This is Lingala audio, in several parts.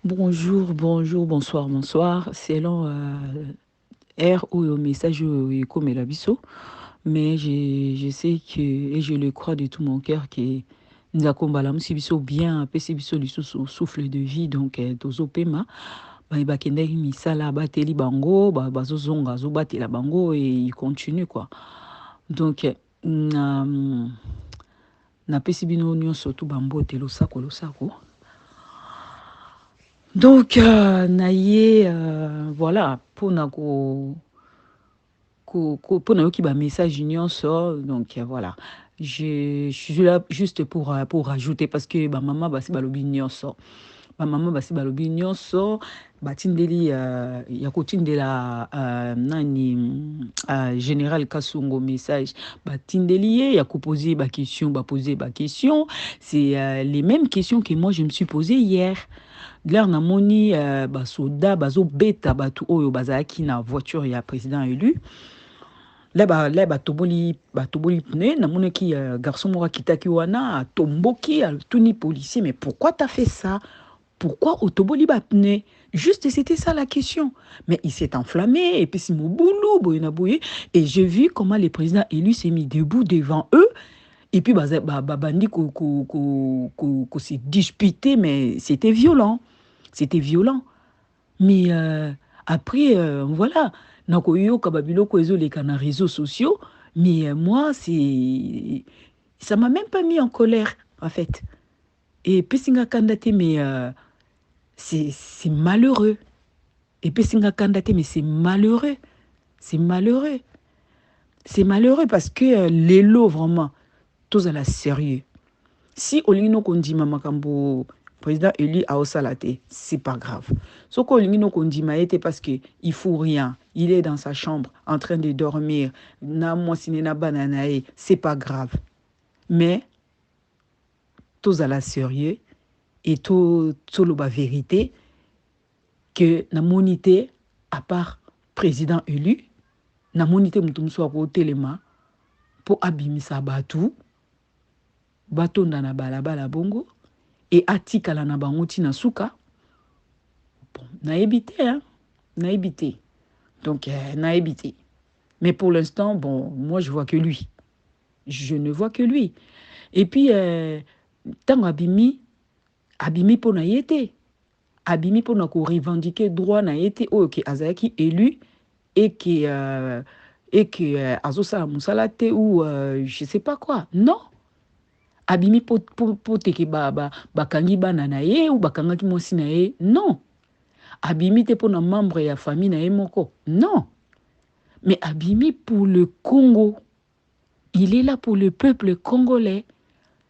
Bonjour, bonjour, bonsoir, bonsoir. Selon R ou au message comme la biso, mais je sais que, et je le crois de tout mon cœur, que nous avons biso bien, après si biso souffle de vie, donc tozo pema, ba kendeki misala bateli bango, bazo zonga, zo batela bango et il continue quoi. Donc, na, na pesi bino nyonso tu bambote losako losako. Donc, naïe, voilà, pour pour nayoki ba message nyonso, donc voilà. Je suis là juste pour rajouter parce que ba maman basi balobi nyonso. Ba maman basi balobi nyonso, batindeli ya kotindela nani général Kasungo message, batindeli ye ya poser ba question, poser ba question, c'est les mêmes questions que moi je me suis posé hier. Là, on a moni basoda bazo beta batu oyo bazaki na voiture ya président élu. Là batoboli pne na moni ki garçon moko kitaki wana tomboki tuni policier, mais pourquoi t'as fait ça? Pourquoi otoboli ba pne? Juste c'était ça la question. Mais il s'est enflammé et puis c'est mon boulot boyena boye, et j'ai vu comment le président élu s'est mis debout devant eux. Et puis, bandi qu'on s'est disputé, mais c'était violent. C'était violent. Mais après, voilà. Nakoyo kababilo kwezo les canaux réseaux sociaux. Mais moi, ça m'a même pas mis en colère, en fait. Et puis, singa kandate, mais c'est malheureux. Et puis, singa kandate, mais c'est malheureux. C'est malheureux. C'est malheureux parce que les lots, vraiment, tous à la sérieux. Si Olino Kondima Makambo, président élu à Osalate, c'est pas grave. Ce qu'Olino Kondima était parce qu'il ne faut rien. Il est dans sa chambre en train de dormir. Na moisine bananae, c'est pas grave. Mais, tous à la sérieux et tout la vérité que na monité, à part président élu, na monité moutoumso à téléma pour abimisa batou, bateau na balabala bongo, et atikala na bango tina suka. Bon, na évité, hein, na évité. Donc, na évité. Mais pour l'instant, bon, moi, je vois que lui. Je ne vois que lui. Et puis, tant abimi pour na yete. Abimi pour na ko revendiquer droit na yete, ok, azaki élu, et que azosa musalate ou je sais pas quoi. Non. Abimi po teke bakangi bana na ye ou bakangaki mwasi na ye. Non. Abimi te pour na membre ya famille na ye moko. Non. Mais abimi pour le Congo. Il est là pour le peuple congolais.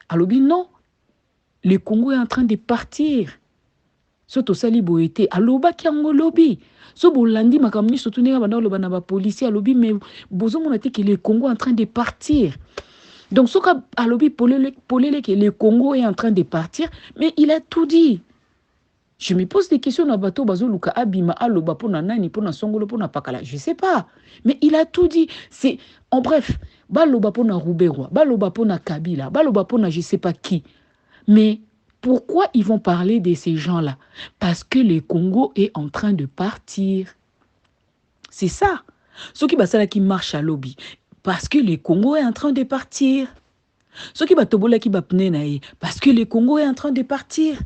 Alobi non. Le Congo est en train de partir. Soto sali boete. Aloba kiango lobi. So bolandi makamni soto nega banda loba na ba policier alobi, mais bozo monate que le Congo est en train de partir. Donc, ce qu'a alobi polele que le Congo est en train de partir, mais il a tout dit. Je me pose des questions na bateau bazo luka abima aloba pona nani pona songolo pona pakala, je sais pas. Mais il a tout dit. C'est en bref, baloba pona Rouberois, baloba pona Kabila, baloba pona je sais pas qui. Mais pourquoi ils vont parler de ces gens-là? Parce que le Congo est en train de partir. C'est ça. Ceux qui marchent à lobby. Parce que le Congo est en train de partir. Ceux qui batobola qui bapne parce que le Congo est en train de partir.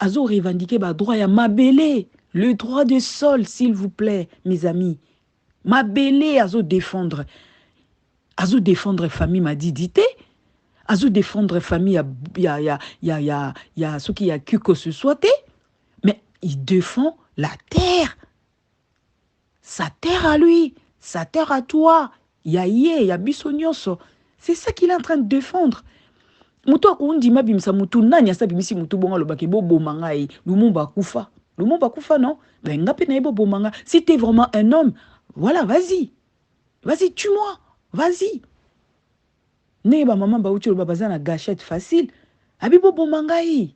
Azo revendiquer ba droit ya mabele, le droit de sol, s'il vous plaît, mes amis. Mabele azo défendre famille madidité. Azo défendre famille ya ceux qui a que ce soit. Mais il défend la terre. Sa terre à lui, sa terre à toi. Ya bisonyoso. C'est ça qu'il est en train de défendre. Muto akundi mabimsa mutu nani asa bimisi mutu bonga lobake bo bomanga e lumumba kufa. Lumumba kufa non? Ben ngape na bo bomanga. Si t'es vraiment un homme, voilà, vas-y. Vas-y, tue-moi. Vas-y. Ne ba maman ba uti lobabaza na gâchette facile. Abi bo bomanga e.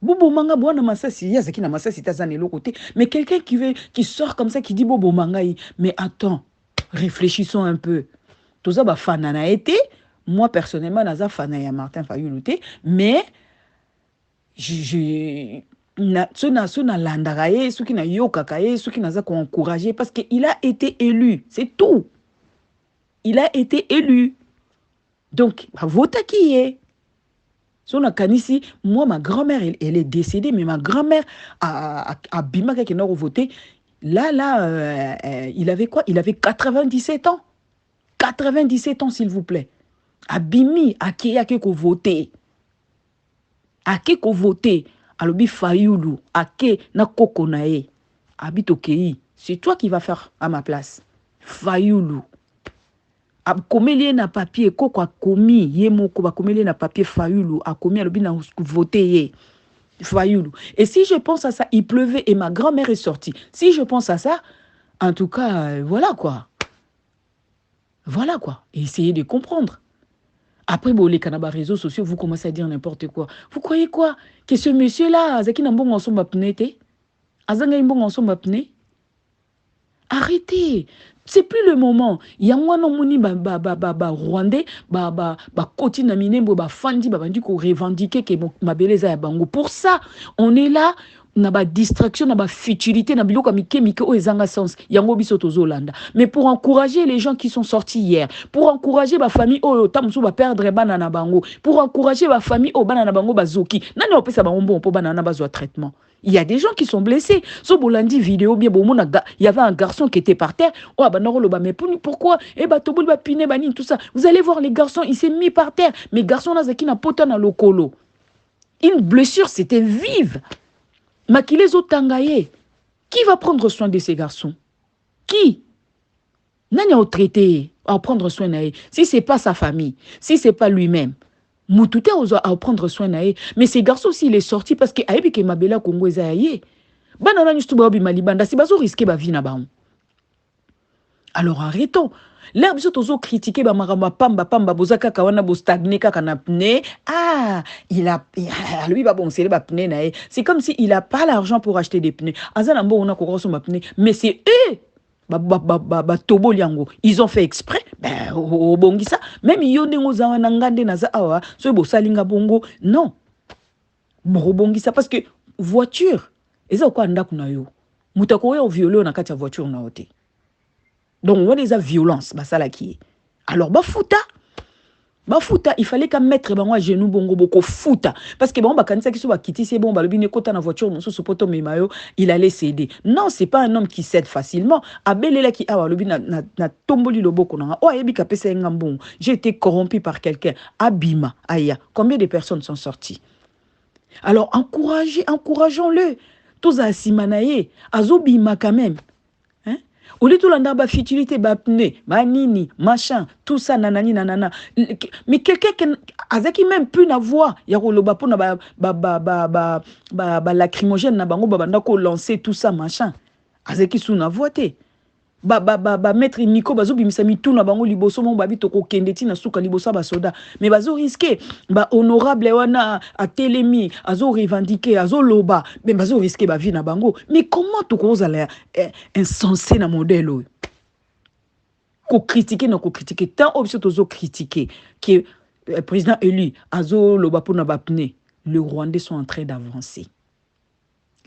Bobo manga bwana masasi yazaki na masasi tazane l'autre côté, mais quelqu'un qui sort comme ça qui dit bobo manga, mais attends, réfléchissons un peu. Tout ça ba fana na été, moi personnellement naza fana ya Martin Fayulu, mais ceux na landaka ye, ceux qui na yokaka ye, ceux qui na za encourager parce qu'il a été élu, c'est tout. Il a été élu. Donc, vote qui est. Son kanisi, moi ma grand-mère elle est décédée, mais ma grand-mère a bimaka qui n'a voté. Là, il avait quoi? Il avait 97 ans. 97 ans, s'il vous plaît. Abimi, à qui voté? À qui voté? Alobi Fayoulou, à qui na kokonae? Habite au Kei. C'est toi qui vas faire à ma place. Fayoulou. Akomelie na papier, koko a commis, ye moko, akomelie na papier Fayoulou, a commis alobi na voté ye. Fayoulou. Et si je pense à ça, il pleuvait et ma grand-mère est sortie. Si je pense à ça, en tout cas, voilà quoi. Voilà quoi. Et essayez de comprendre. Après, bon, les canabas réseaux sociaux, vous commencez à dire n'importe quoi. Vous croyez quoi? Que ce monsieur-là, Azaki Nambon en son mapnete? Azanga Nambon en son mapne? Arrêtez. C'est plus le moment. Il y a un moni rwandais, koti na minembo, fandi, bandi ko revendiquer que ma beleza ya bango. Pour ça, on est là. Na ba distraction, na ba futilité, na biloko mike o ezanga sens. Yango biso tozolanda. Mais pour encourager les gens qui sont sortis hier, pour encourager ba famille o tamsu ba perdre banana bango, pour encourager ba famille o banana bango bazoki. Nani opesa bango bon pour banana bazwa traitement. Il y a des gens qui sont blessés. So bolandi vidéo bien bon il y avait un garçon qui était par terre. Oh bah non mais pourquoi? Eh bah tobul ba pine bani tout ça. Vous allez voir les garçons, il s'est mis par terre. Mais garçon là zaki na pota na lokolo. Une blessure c'était vive. Makilezo Tangaye, qui va prendre soin de ces garçons? Qui? Nani au traité à prendre soin d'eux? Si ce n'est pas sa famille, si ce n'est pas lui-même, Moutouté à prendre soin d'eux. Mais ces garçons, s'il est sorti parce que Aïbi ke Mabela Congo Ezaye, banana nistuba obi malibanda, si bazo risquer ba vie na baon. Alors arrêtons. L'herbe sont toujours critiqué ba maramba pamba bozaka kawana bo stagné kaka na pneu. Ah, il a lui ba bon c'est ba pneu na. C'est comme si il a pas l'argent pour acheter des pneus. Azana mbo on a ko ma pneu, mais c'est eux. Tobo liango. Ils ont fait exprès. Ben au bongi ça. Même yonde ngoza na ngande na za awa, so bo salinga bongo. Non. Bo bongi ça parce que voiture. Eza ko anda kuna yo. Mutako yo violé na kati ya voiture na ote. Donc, on a des violences, bah ça là qui est. Alors, Bafouta, il fallait qu'à mettre à genoux bongo boko fouta. Parce que bon, quand ça qui soit quitté, c'est bon, bah le bine kota na voiture, mon sous poto memayo, il allait céder. Non, c'est pas un homme qui cède facilement. Abelé qui a le bine na tomboli le boko na. Oh, ebi kapese ngambon. J'ai été corrompu par quelqu'un. Abima, aya. Combien de personnes sont sorties? Alors, encourageons-le. Tous à simanaye, azobima quand même. Au lieu de l'anda ba futilité ba pne, ba nini, machin, tout ça nanani nanana. Mais quelqu'un qui azaki même plus na voix, ya ko loba pona lacrymogène na bango ba ndako lancer tout ça machin. Azaki sou na voix te. Maître Nico bazo bimisa mitu na bango liboso mo babi toko kendeti na suka liboso ba soda. Mais bazo risquer ba honorable wana a telemi, azo revendiquer, azo loba, mais bazo risquer ba vie na bango. Mais comment tu cause aller insensé na modèle ko critiquer na ko critiquer tant option tozo critiquer que président élu azo loba pona ba pne. Les Rwandais sont en train d'avancer.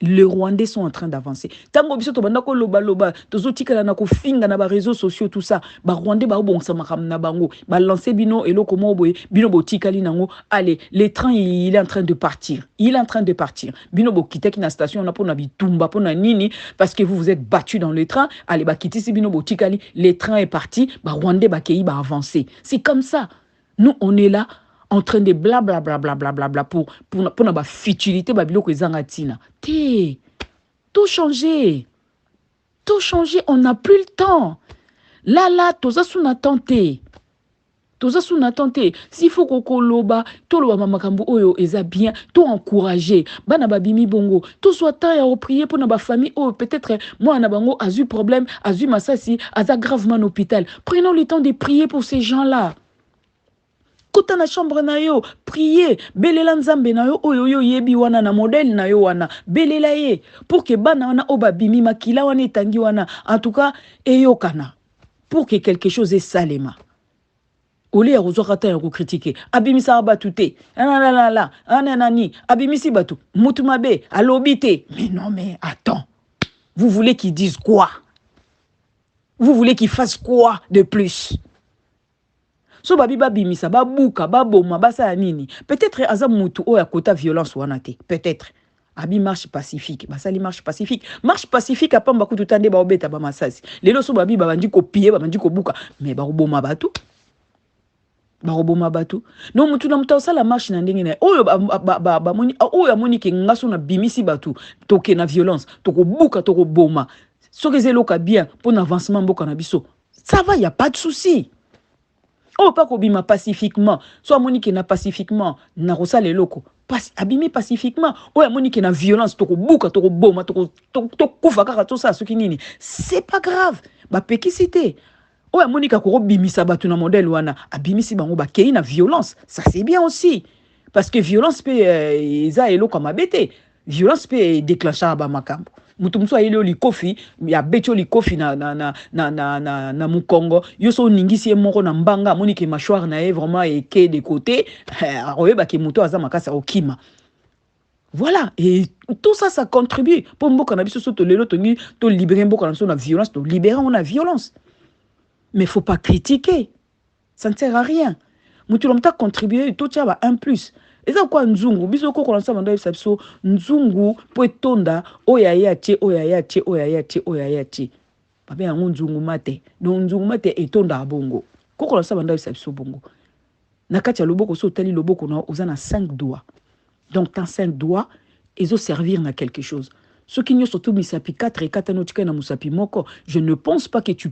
Les Rwandais sont en train d'avancer. Tant que biso banda ko loba tozo tikala na ko finga na ba réseaux sociaux tout ça, ba Rwandais ba bon sama na bango, ba lancer bino eloko mo boye, bino bo tikali nango. Allez, le train il est en train de partir. Il est en train de partir. Bino bo kitaki na station na pona bitumba pona nini parce que vous vous êtes battus dans le train. Allez ba kitisi bino bo tikali, le train est parti, ba Rwandais ba kei ba avancer. C'est comme ça. Nous on est là en train de blablabla pour la futilité babiloko ezangatina. Tout changer. Tout changer, on n'a plus le temps. Là, toza suna tenté. Toza suna tenté. S'il faut qu'on loba, to loba mamakambu oyo eza bien, tout encourager. Bana babimi bongo, tout soit temps à prier pour na famille. Oh, peut-être moi na bango a eu problème, a eu massasi, a gravement en hôpital. Prenons le temps de prier pour ces gens-là. Kota na chambre na yo, prier, belela nzambe na yo, oyo yebi wana na modèle na yo wana, belela ye, pour que bana wana oba bimi makila wana etangi wana, en tout cas, eyo kana, pour que quelque chose est salema. Oli ya rozokata ya critiquer. Abimisa batute. La ananani. Abimisi batu. Mutumabe. Alobite. Mais non, mais attends. Vous voulez qu'ils disent quoi? Vous voulez qu'ils fassent quoi de plus? So babi babimisa, babuka, baboma, basa nini. Peut-être azam mutu o ya kota violence wanate. Peut-être. Abi marche pacifique. Basali marche pacifique. Marche pacifique a pamba kutu tande ba obeta ba masasi. Lelo so babi babandi ko piller, babandi ko buka. Mais ba oboma batu. Baroboma batu. Non mutu na muta la marche na ndenge na. Oyo ba moni oyo amoni ke ngaso na bimisi batu. Toke na violence, toko buka, toko boma. Soki zeloka bien pour l'avancement mboka na biso. Ça va, y a pas de souci. Oh pas kobima pacifiquement. Soit monique na pacifiquement na rosa le loko. Abimi pacifiquement. Oh monique na violence toko buka toko boma toko kufa kaka to sa soki nini. C'est pas grave. Ba pekisité. Oh monique ko bimisa batu na modèle wana. Abimisi bango ba kei na violence. Ça c'est bien aussi. Parce que violence peut eza eloko mabete. Violence peut déclencher ba makambo. Mutumso ayele oli kofi ya becho li kofi na mukongo yoso ningisi moko na mbanga moni ke mâchoire na vraiment eke de côté royeba ke muto aza makasa okima. Voilà, et tout ça ça contribue pour mboka na biso so to lelo to ngi to libérer mboka na so na violence, to libérer on a violence. Mais faut pas critiquer. Ça ne sert à rien. Mutu lomta contribuer to tia ba un plus. Eza kwa nzungu biso ko kolansa bando biso nzungu po etonda oyayache oyayache babe yango nzungu mate donc nzungu mate etonda abongo ko kolansa bando biso bongo na kati ya loboko so tali loboko na ozana 5 doigts donc dans 5 doigts ezo servir na quelque chose ce qui nyo surtout misapi 4 et 4 anotika na musapi moko je ne pense pas que tu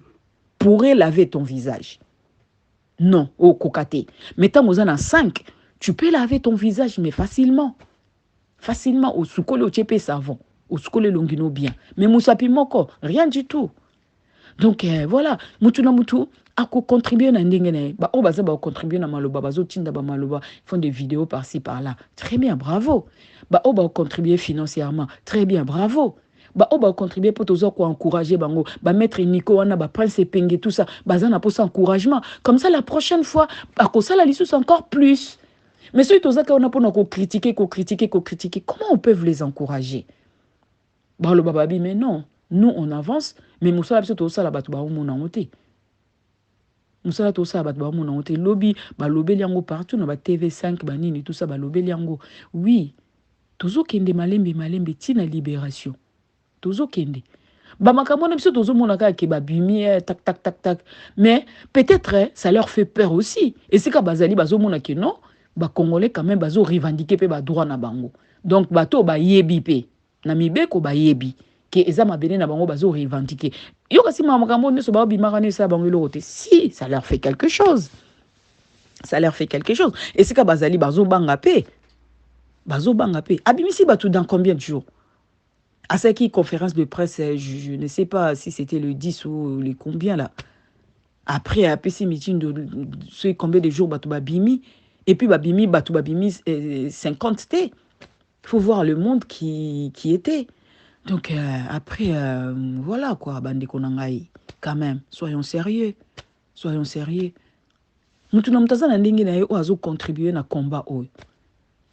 pourrais laver ton visage non au kokate mais tant ozana 5 tu peux laver ton visage, mais facilement. Facilement, au soukole au tchépé savon, au soukole longino bien. Mais moussapi moko, rien du tout. Donc voilà, mutu na mutu, ako contribuer na ndengene. Ba o baza ba contribuer na maloba, bazo tinda ba maloba, font des vidéos par-ci par-là. Très bien, bravo. Ba o ba contribuer financièrement. Très bien, bravo. Ba o ba contribuer pour tozo ko encourager bango, ba mettre Nico wana ba prince penge tout ça, bazana pour ça encouragement. Comme ça la prochaine fois, ako ça la lisusu encore plus. Mais ceux qui ont critiqué, comment on peut les encourager? Mais non, nous on avance, mais Moussa la tout ça la batu ba mon angote. Moussa la tout ça batu ba mon angote. Lobby, ba lobby liango partout, na ba TV5, ba nini tout ça ba lobby liango. Oui, tozo kende malembe tina libération. Tozo kende. Ba makamona biso tozo monaka ke ba bimi tac. Mais peut-être ça leur fait peur aussi. Et c'est ka bazali bazo monaka non. Ba Congolais quand même bazo revendiquer pe ba droit na bango. Donc bato ba yebi pe. Na mibeko ba yebi ke eza mabene na bango bazo revendiquer. Yo kasi makambo ne so ba bimaka ne sa bango lokote. Si, ça leur fait quelque chose. Ça leur fait quelque chose. Et c'est ka bazali bazo banga pe. Bazo banga pe. Abimisi batu dans combien de jours? À ce qui conférence de presse, je ne sais pas si c'était le 10 ou le combien là. Après à PC meeting de combien de jours batu babimi. Et puis, babimi, 50 T. Il faut voir le monde qui était. Donc, après, voilà quoi, bande konangai. Quand même, soyons sérieux. Soyons sérieux. Nous tous nous avons ndenge na yo azo contribuer na combat oyo.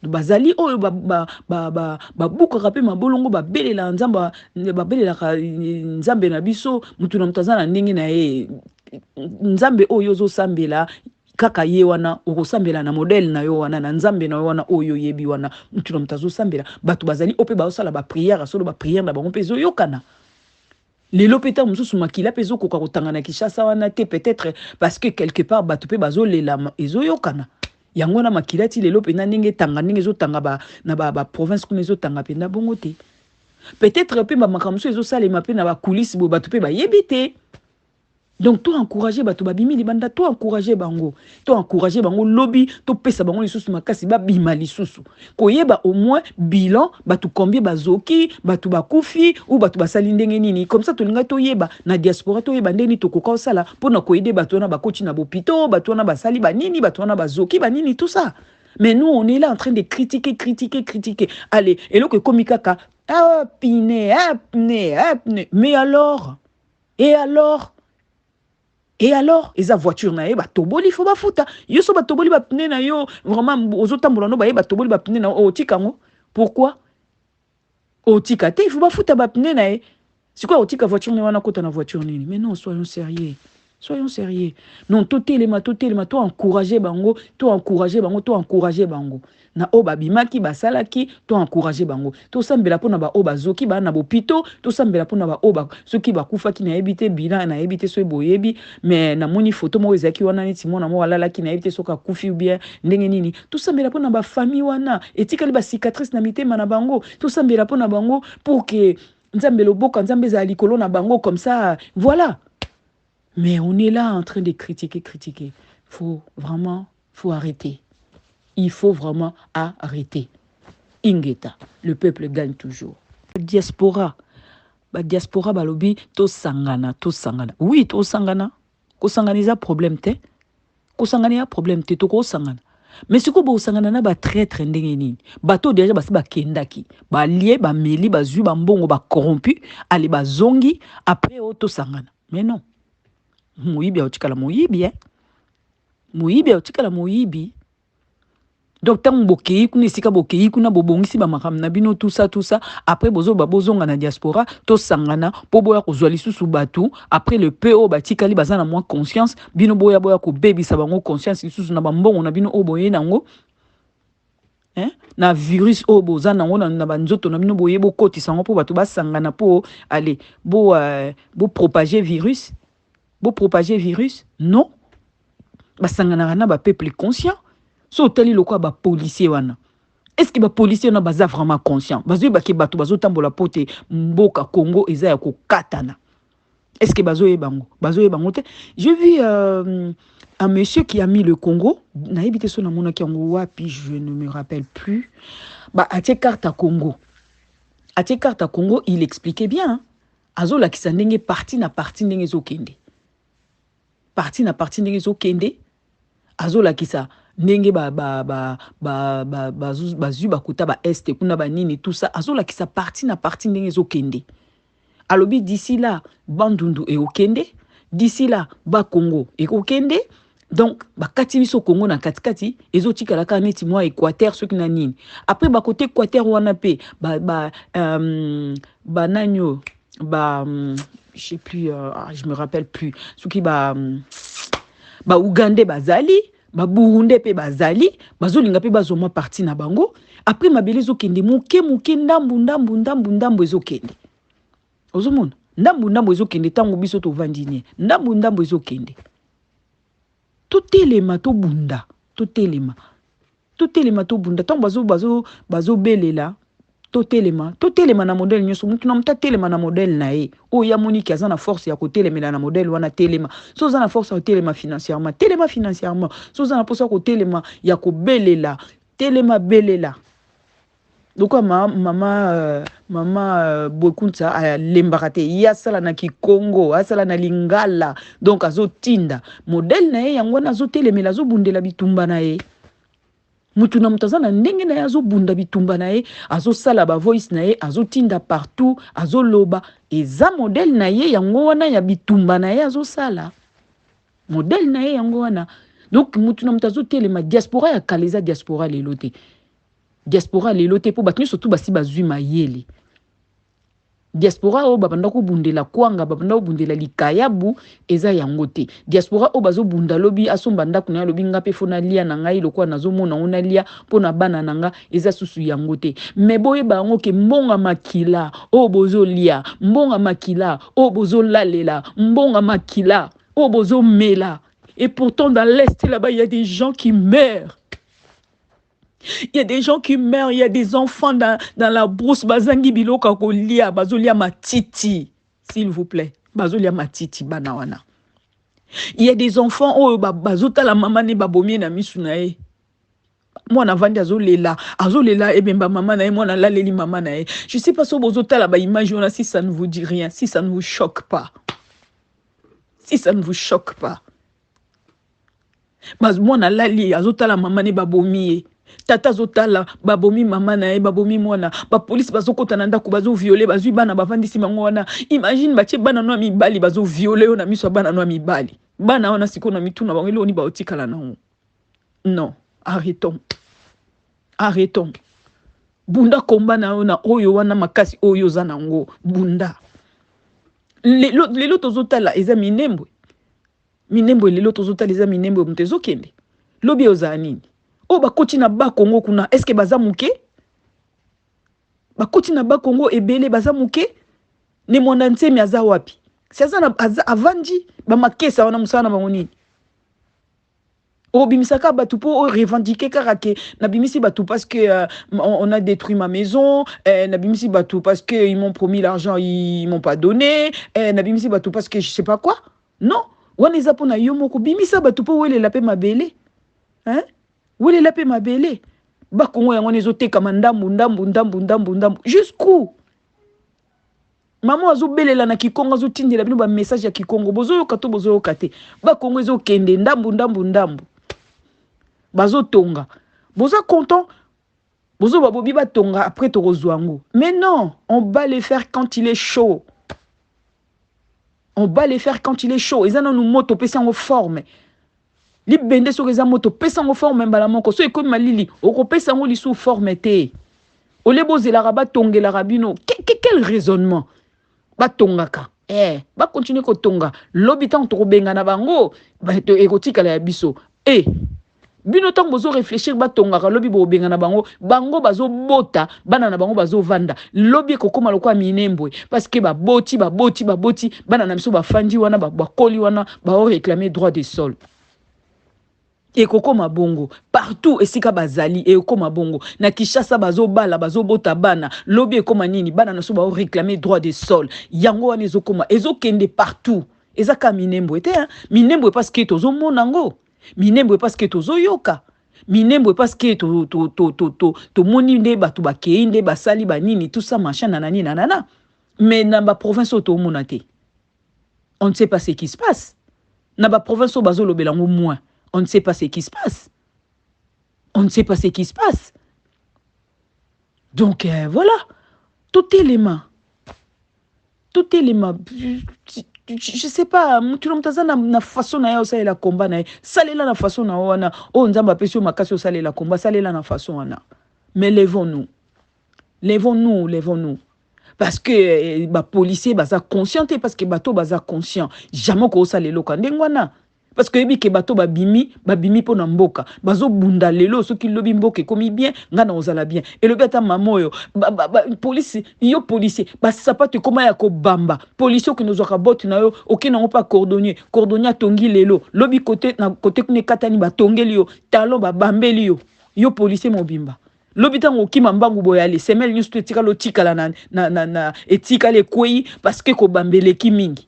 Bazali oyo buka rapé mabolongo ba belela nzamba ba belela nzambe na biso mutu na mutazana ndenge na ye nzambe oyo zo sambela kaka ye wana okosambela na modèle na yo wana na nzambe na yo wana oyo yebi wana mutu na mutazo sambela batu bazali ope ba osala ba prière solo ba prière na bango pezo yokana lelo peta mususu makila pezo koka kotanga na Kinshasa wana te peut-être parce que quelque part batu pe bazo lela ezo yokana yango na makila ti lelo pena ndenge tanga ndenge zo tanga ba province kuna zo tanga pena bongo te peut-être pe ba makamso ezo salema pe na ba coulisses bo batu pe ba yebite. Donc, toi encourager bato babimi libanda, toi encourager bango, lobby, toi pesa bango lisusu makasi ba bima lisusu. Koyeba au moins bilan bato combien bazoki, bato bakufi ou bato basali ndenge nini. Comme ça tolinga toyeba na diaspora toyeba ndeni tokoka osala pona koyede bato na bakoti na bopito, bato na basali banini, bato na bazoki banini tout ça. Mais nous on est là en train de critiquer. Allez, et là que komikaka apne. Mais alors? Et alors? Et alors, eza voiture na ye ba toboli faut ba futa. Yo so ba toboli ba pneu na yo vraiment ozotambola no ba ye ba toboli ba pneu na o tikango. Pourquoi? O tika te il faut ba futa ba pneu na ye. C'est quoi o tika voiture na wana kota na voiture nini? Mais non, soyons sérieux. Soyons sérieux. Non, toi encourager bango, toi encourager bango. Na oba bimaki basalaki, toi encourager bango. To sambela pona ba oba zoki ba na bopito, to sambela pona ba oba soki ba kufa ki na ebite bila na ebite so boyebi, mais na moni photo mo ezaki wana neti mona mo walala ki na ebite soka kufi ou bien ndenge nini. To sambela pona ba famille wana, etikali ba cicatrice na mitema na bango, to sambela pona bango pour que nzambe loboka nzambe za likolo na bango comme ça, voilà. Mais on est là en train de critiquer. Faut arrêter. Il faut vraiment arrêter. Ingeta, le peuple gagne toujours. Diaspora. Diaspora balobi to sangana. Oui, to sangana. Ko sanganiza problème te. Ko sangania problème te to ko sangana. Mais ce que bo sangana na ba très ndenge nini. Bato déjà basi ba kendaki. Ba lié ba meli ba zu ba mbongo ba corrompu, ali ba zongi après to sangana. Mais non. Moyibi otikala moyibi moyibi otikala moyibi. Donc tant bokei kuna sika bokei kuna bobongisi ba makam na bino tout ça après bozo babozonga na diaspora to sangana po boya ko zwali susu batu après le PO batikali bazana moins conscience bino boya ko baby sa bango conscience susu na bambongo na bino oboye nango na virus oboza nango na banzoto na bino boye bokoti sango po batu basangana po aller bo propager virus. Beau propager virus? Non. Basangana na ba peuple conscient. So teli loko ba policier wana. Est-ce que ba policier na baza vraiment conscient? Bazo ba ke bato bazo tambola pote mboka Congo eza ya ko katana. Est-ce que bazo yebango? Bazo yebango te. J'ai vu un monsieur qui a mis le Congo, na ebité so na mona ki yango wapi, je ne me rappelle plus. Ba atie carte à Congo. Atie carte à Congo, il expliquait bien. Azo la kisa ndenge parti na parti ndenge zo kende. Parti na parti ndenge zo kende azola kisa ndenge bazu bakuta ba este kuna ba nini tout ça azola kisa parti na parti ndenge zo kende alobi d'ici là bandundu e okende d'ici là ba Congo e okende donc bakati biso Congo na katikati ezotika la kaneti moi Équateur ce qui na nini après ba côté Équateur wana pe nanyo je sais plus, je me rappelle plus. Ce qui Ougandais bazali, Burundais pe bazali, bazolinga pe bazoma parti na bango. Après mabele zo kende muke ndambu zo kende. Ozomona, ndambu zo kende tango biso to vandine. Ndambu zo kende. Tout élément to bunda, tout élément to bunda. Tango bazo belela. Totelema na modèle nyoso mutu na mta telema na modèle na e o ya moni ki azana force ya ko telemela na modèle wana telema so zana force ya telema financièrement so zana force ya ko telema ya ko belela telema belela donc mama Bokunta a lembarate ya sala na ki Congo asala na Lingala donc azotinda modèle na e yango na zo telemela zo bundela bitumba na e mutu na mutazana ndenge na yazo bunda bitumba na ye azo sala ba voice na ye azo tinda partout azo loba eza modèle na ye yango wana ya bitumba na ye azo sala modèle na ye yango wana donc mutu na mutazo telema diaspora ya kaleza diaspora lelote po batni surtout basi bazui mayele diaspora o babanda ko bundela kwanga babanda ko bundela likayabu eza yango te diaspora o bazo bunda lobi asomba ndako na lobi ngape fona lia na ngai lokwa nazo mona ona lia pona bana nanga eza susu yango te me boye bango ke mbonga makila o bozo lia mbonga makila o bozo lalela mbonga makila o bozo mela et pourtant dans l'est là-bas il y a des gens qui meurent. Il y a des gens qui meurent, il y a des enfants dans la brousse. Bazangi biloka kolia, bazolia matiti, s'il vous plaît. Bazolia matiti banawana. Il y a des enfants oh bazota la maman ne babomi na misunae. Moi na vandi azolela et ben maman na moi na laleli maman na. Je sais pas si bazota la ba image si ça ne vous dit rien, si ça ne vous choque pas. Si ça ne vous choque pas. Mas moi na lali azota la maman ne babomi. Tata zotala babomi mama na babomi mwana ba police bazokota na ndako bazo violer bazui bana bavandisi mango wana imagine batie bana no mibali bazo violer na miso bana no mibali Bana wana siko na mituna bango eloni ba otikala na. Non, arrêtons. Arrêtons. Bunda komba na oyo wana makasi oyo zanango. Bunda. Lelo tozotala eza minembwe. Minembwe lelo tozotala eza minembwe mtezo kende. Lobi oza nini? O bakoti na ba Kongo kuna, est-ce que baza muke? Bakoti na ba Kongo ebele baza muke? Ne mwana nsemi aza wapi? Si aza avandi ba makesa wana musana bango nini? O bimisaka batu po revendiquer karake na bimisi batu parce que on a détruit ma maison, na bimisi batu parce que ils m'ont promis l'argent, ils m'ont pas donné, na bimisi batu parce que je sais pas quoi. Non, wana eza pona yo moko bimisa batu po wele la pe mabele. Hein? Wele la pe mabele. Ba Kongo yango nezoteka ndambu. Jusqu'où? Maman azo belela na Kikongo azo tindela bino ba message ya Kikongo bozo yoka to bozo yoka te. Ba Kongo ezo kende ndambu. Bazo tonga. Bozo content. Bozo babobi ba tonga après to rozwango. Mais non, on va les faire quand il est chaud. On va les faire quand il est chaud. Ils ont nous moto pesa en forme. Li bende so reza moto pesa en forme mbala moko so ekomi malili oko pesa ngo li sous forme te. Ole bozela raba tongela rabino. Quel raisonnement? Ba tongaka. Ba continuer ko tonga. L'habitant to benga na bango ba to erotika la biso. Bino tant bozo réfléchir ba tongaka lobi bo benga na bango bazo bota bana na bango bazo vanda lobi kokoma lokwa minembwe parce que ba boti bana na miso ba fandi wana ba koli wana ba réclamer droit de sol. Et kokoma bongo partout esika bazali et kokoma bongo na Kinshasa bazo bala bazo bota bana lobi ekoma nini bana na so ba réclamer droit de sol yango wana ezokoma ezokende partout ezaka minembwe te hein minembwe parce que tozo monango minembwe parce que tozo yoka minembwe parce que to moni nde batu bakei nde basali banini tout ça machin nanani nanana mais na ba province to monate on ne sait pas ce qui se passe na ba province bazo lobelango moins. On ne sait pas ce qui se passe. On ne sait pas ce qui se passe. Donc, voilà. Tout élément. Tout élément. Je sais pas. Tu na façon na ya osala la combat na. Salela na façon na wana. O nzamba pesio makasi osala la combat. Salela na façon wana. Mais levons-nous. Levons-nous. Parce que les policiers baza conscient parce que bateau baza conscient. Jamais ko osala le kandengwana. Parce que ebi ke bato babimi po na mboka bazo bunda lelo soki lobi mboka komi bien ngana ozala bien et le beta mamoyo police yo policier ba sapato koma ya ko bamba policier ki nozaka bot na yo okina ngo pa cordonnier tongi lelo lobi côté kune katani ba tongeli yo talon ba bambeli yo policier mobimba lobi tango kima mbangu boyale semel nyusto etika lo tikala na etika le kwei parce que ko bambele ki mingi.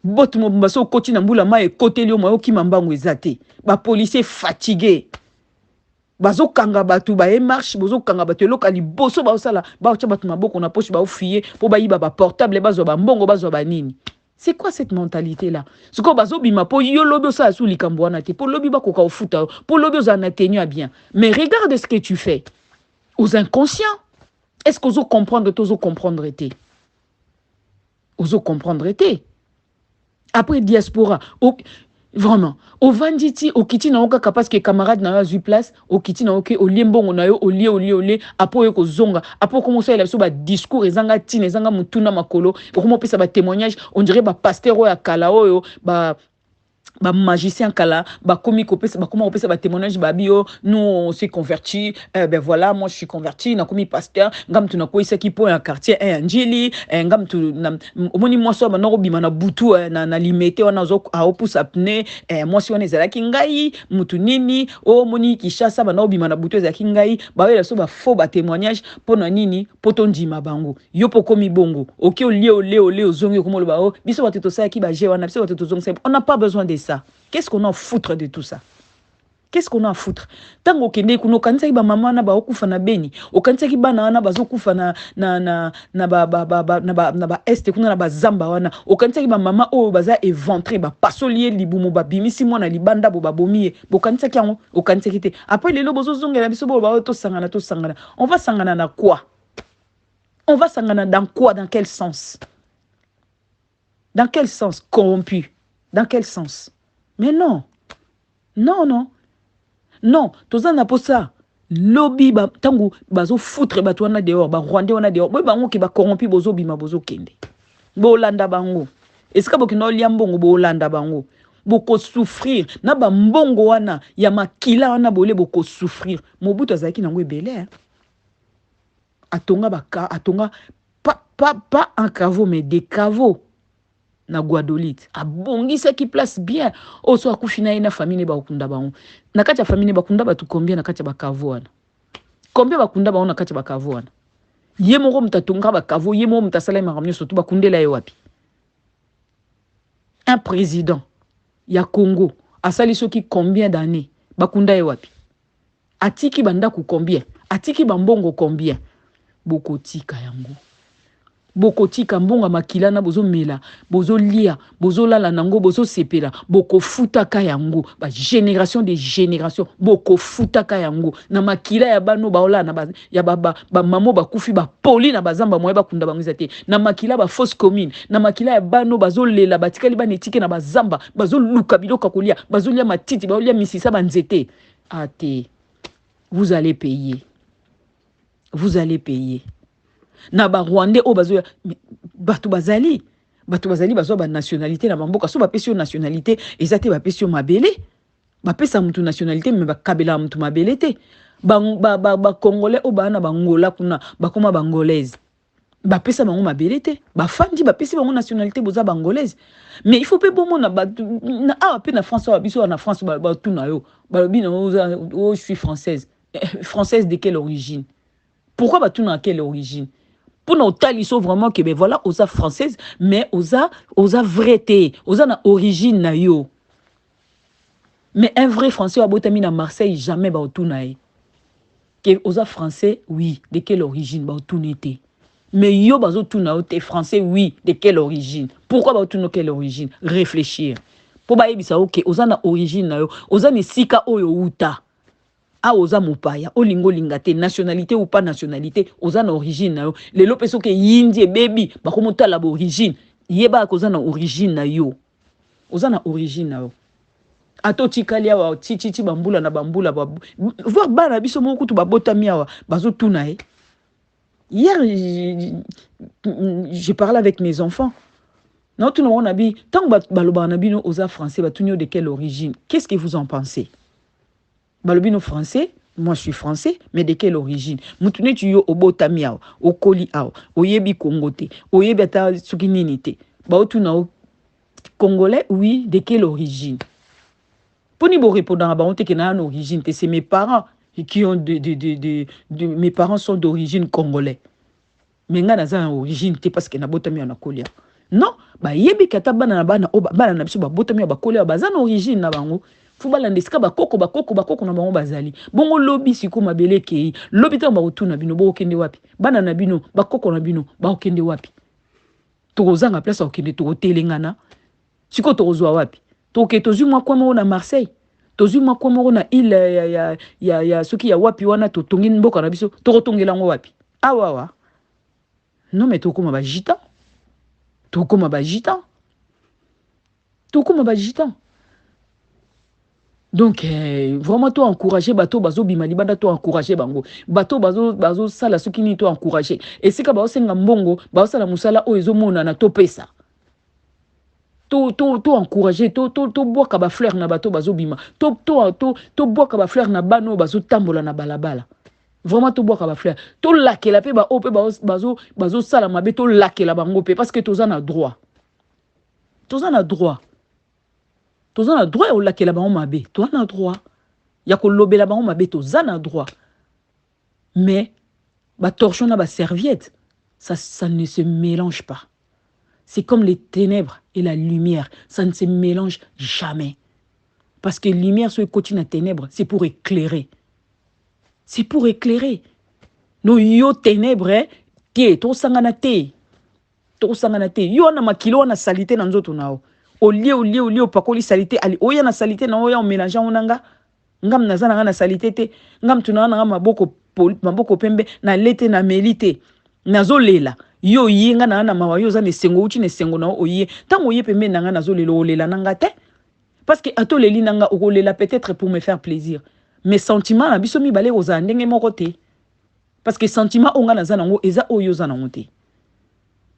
Bot mbaso koti na mbula ma ekote lio moyo ki mambango ezate ba policier fatigué bazo kanga batu ba marche bozo kanga batu lokali boso ba osala ba ocha batu maboko na poche ba ofier po ba yiba ba portable bazo ba mbongo bazo ba nini. C'est quoi cette mentalité là? Ce que bazo bima po yo lobi osala sou likambo wana te po lobi ba koka ofuta po lobi ozana tenue à bien. Mais regarde ce que tu fais aux inconscients. Est-ce que ozo comprendre te? Ozo comprendre te? Après diaspora, vraiment, au vanditi, au kiti na oka parce que camarade na eu place, au kiti na oke, au liembongo na yo, au lie, après ko zonga, après commencer à la discours, ezanga tine, ezanga mutuna makolo, pour comment peut ça ba témoignage, on dirait ba pasteur ya kalao yo, ba magicien kala komi kopesa comment on peut ça ba témoignage bio nous on s'est converti ben voilà moi je suis converti na komi pasteur ngam tu na ko isa ki po un quartier un angeli ngam tu omoni moi so ba no bima na butu na limité wana zo a opus apne moi si on ezala ki ngai mutu nini o moni Kinshasa ba no bima na butu ezala ki ngai ba wela so ba faux ba témoignage pona nini poto ndima bango yo pokomi bongo OK olé ozongi komo lo ba o biso ba to sa ki ba je wana biso ba to zongi on n'a pas besoin de ça. Qu'est-ce qu'on a à foutre de tout ça? Qu'est-ce qu'on a à foutre? Tant qu'on kende kuno kanisa ba mama na ba okufa na beni, o kanisa ki bana na bazokufa na est kuna na ba zamba wana, o kanisa ki ba mama o baza éventré ba pasolier libumo ba bimisi mwana libanda bo ba bomie, bo kanisa ki yango, o kanisa ki te. Après les lobo zongela biso bo ba to sangana. On va sangana na quoi? On va sangana dans quoi? Dans quel sens? Dans quel sens corrompu? Dans quel sens? Mais non. Non, non. Non, toza na posa. Lobby ba tangu bazo foutre bato wana dehors, ba Rwandais wana dehors. Boy bango ki ba corrompi bozo bima bozo kende. Bo landa bango. Est-ce que bokino liambongo bo landa bango? Boko souffrir. Na ba mbongo wana ya makila wana bolé boko souffrir. Mobutu azaki nango ebele. Atonga baka atonga pas un caveau mais des caveaux. Na Guadolite abongisa ki place bien oso akufina ina famille ba okunda bango na kati ya famille bakunda batu combien na kati ya bakavo wana combien bakunda bango na kati ya bakavo wana ye moko mutatonga bakavo ye moko mutasala makamyo surtout bakundela ye wapi un président ya Congo asali soki combien d'années bakunda ye wapi atiki banda ku combien atiki bambongo combien bokotika yango boko tika mbonga makila na bozo mela bozo lia bozo lala nango bozo sepela boko futaka yango ba génération de génération boko futaka yango na makila ya bano baola na ba ya baba ba mamo bakufi ba poli na bazamba moye bakunda bango zate na makila ba fausse commune na makila ya bano bazo lela batikali ba netike na bazamba bazo luka biloka kolia bazo lia matiti bazo lia misisa banzete ate vous allez payer na ba Rwandais o bazo bato bazali bazo ba nationalité na bamboka so ba pesi nationalité ezate ba pesi mabele ba pesa mutu nationalité mais ba kabela mutu mabele te ba congolais o ba na bangola kuna ba koma bangolaise ba pesa bango mabele te ba fandi ba pesi bango nationalité boza bangolaise mais il faut pe bon na ba na a pe na France wa biso na France ba tout na yo ba bi na je suis française française de quelle origine pourquoi ba tout na quelle origine pour nous taliso vraiment que ben voilà osa française mais osa vraieté osa na origine na yo mais un vrai français a botami na Marseille jamais ba otunae que osa français oui de quelle origine ba otunete mais yo bazo tuna te français oui de quelle origine pourquoi ba otuno quelle origine réfléchir pour ba yebisa OK osa na origine na yo osa ni sika oyo uta a oza mopaya olingo lingate nationalité ou pas nationalité oza na origine na yo lelo peso ke yindi baby bakomota la origine yeba ko oza na origine na yo oza na origine na yo ato tikalia wa titi bambula na bambula voir bana biso moko tu babotami awa bazo tuna e hier je parlais avec mes enfants non tout le monde a dit tant baloba na bino oza français batunyo de quelle origine qu'est-ce que vous en pensez balobino français, moi je suis français, mais de quelle origine? Moutoune tu yo obota miao, okoli ao, oyebi kongote, oyebi ata sukininite. Ba otuna congolais, oui, de quelle origine? Pour ni bo répondre à ba on te que na origine, c'est mes parents qui ont mes parents sont d'origine congolais. Mais nga na za origine te parce que na bota miao na kolia. Non, ba yebi kata bana na bana bana na biso ba bota miao ba kolia ba za origine na bango. Fubala ndesika bakoko na bango bazali bongo lobby siko mabele kei lobby ta ba otuna bino bo okende wapi bana na bino bakoko na bino ba okende wapi tokozanga place okende to telengana siko tozwa wapi toke tozu mwa kwa na Marseille tozu mwa kwa na ile ya soki ya wapi wana to tongi mboka na biso to tongela ngo wapi awawa non mais tokoma ba gitan donc vraiment toi encourager bateau bazo bimali banda toi encourager bango bateau bazo sala soki ni toi encourager et c'est ka ba osenga mbongo ba sala musala o ezomona na to pesa to encourager to bois ka ba fleur na bateau bazo bima to bois ka ba fleur na bano bazo tambola na balabala vraiment to bois ka ba fleur to lakela pe ba o pe bazo sala mabe to lakela bango pe parce que toza na droit toza na droit au laquelle la bango mabe toi na droit ya ko lobela bango mabe toza na droit mais ba torchon na ba serviette ça ne se mélange pas c'est comme les ténèbres et la lumière ça ne se mélange jamais parce que lumière sur le côté na ténèbres c'est pour éclairer no yo ténèbres tie to sangana te yo na makilo na salité na nzoto nao au lieu pakoli salité ali oya na salité na oya on mélange onanga ngam nazana na salité te ngam tunana nga maboko pembe na lete na melite nazolela yo yinga na mawa yo za ne sengo uchi ne sengo na oye tango ye pembe nanga na zo lelo lela nanga te parce que ato leli nanga okolela peut-être pour me faire plaisir mais sentiment na biso mi balé oza ndenge moko te parce que sentiment onga na za nango eza oyo za nango te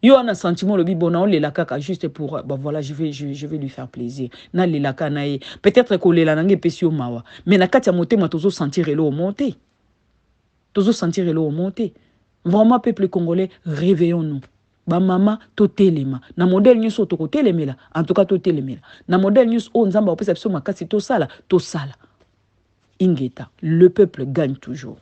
yo na sentiment le bibona on lela kaka juste pour bah voilà je vais lui faire plaisir na lela kana ye peut-être ko lela nanga pesio mawa mais na kati ya motema tozo sentir elo monter vraiment peuple congolais réveillons-nous ba mama to telema na modèle nyuso to ko telemela en tout cas to telemela na modèle nyuso o nzamba opesa biso makasi to sala ingeta le peuple gagne toujours.